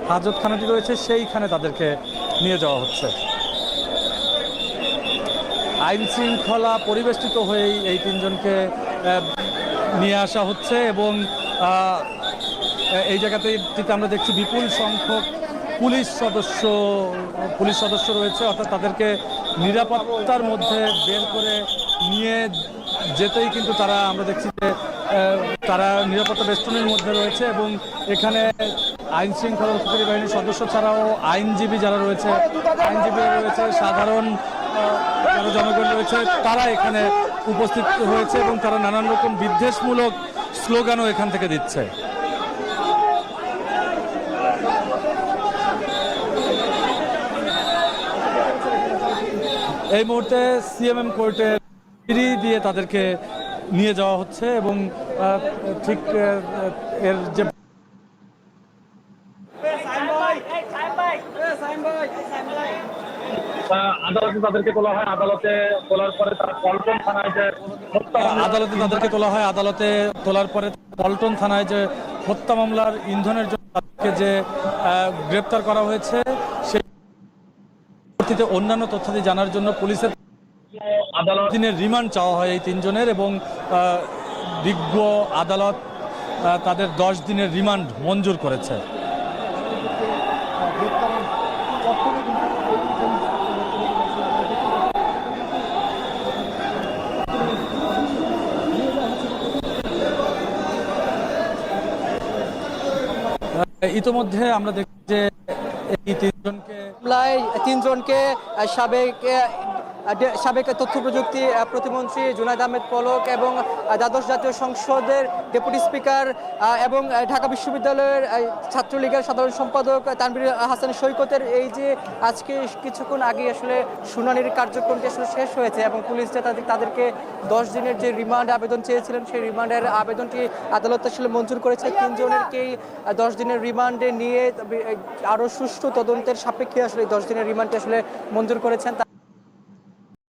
হাজতখানাটি রয়েছে সেইখানে তাদেরকে নিয়ে যাওয়া হচ্ছে। আইন শৃঙ্খলা পরিবেষ্টিত হয়েই এই তিনজনকে নিয়ে আসা হচ্ছে এবং এই জায়গাতে আমরা দেখছি বিপুল সংখ্যক পুলিশ সদস্য রয়েছে, অর্থাৎ তাদেরকে নিরাপত্তার মধ্যে বের করে নিয়ে যেতেই কিন্তু আমরা দেখছি যে তারা নিরাপত্তা বেষ্টনীর মধ্যে রয়েছে এবং এখানে আইন শৃঙ্খলা রক্ষাকারী বাহিনীর সদস্য ছাড়াও আইনজীবী যারা রয়েছে, সাধারণ যারা জনগণ রয়েছে, তারা এখানে উপস্থিত হয়েছে এবং তারা নানান রকম বিদ্বেষমূলক স্লোগানও এখান থেকে দিচ্ছে। এই মুহূর্তে সিএমএম কোর্টে ফিরিয়ে দিয়ে তাদেরকে নিয়ে যাওয়া হচ্ছে এবং ঠিক এর যে আদালতে তাদেরকে তোলা হয়, আদালতে তোলার পরে তারা পল্টন থানায় যে তোলার পরে পল্টন থানায় যে হত্যা মামলার ইন্ধনের জন্য তাদেরকে যে গ্রেপ্তার করা হয়েছে সেই অন্যান্য তথ্যাদি জানার জন্য পুলিশের দিনের রিমান্ড চাওয়া হয় এই তিনজনের এবং বিজ্ঞ আদালত তাদের 10 দিনের রিমান্ড মঞ্জুর করেছে। ইতোমধ্যে আমরা দেখছি যে এই তিনজনকে সাবেক তথ্য প্রযুক্তি প্রতিমন্ত্রী জুনায়েদ আহমেদ পলক এবং দ্বাদশ জাতীয় সংসদের ডেপুটি স্পিকার এবং ঢাকা বিশ্ববিদ্যালয়ের ছাত্রলীগের সাধারণ সম্পাদক তানভীর হাসান সৈকতের এই যে আজকে কিছুক্ষণ আগে আসলে শুনানির কার্যক্রমটি আসলে শেষ হয়েছে এবং পুলিশ তাদেরকে 10 দিনের যে রিমান্ড আবেদন চেয়েছিলেন সেই রিমান্ডের আবেদনটি আদালত আসলে মঞ্জুর করেছে। তিনজনেরকেই 10 দিনের রিমান্ডে নিয়ে আরও সুষ্ঠু তদন্তের সাপেক্ষে আসলে 10 দিনের রিমান্ডটি আসলে মঞ্জুর করেছেন।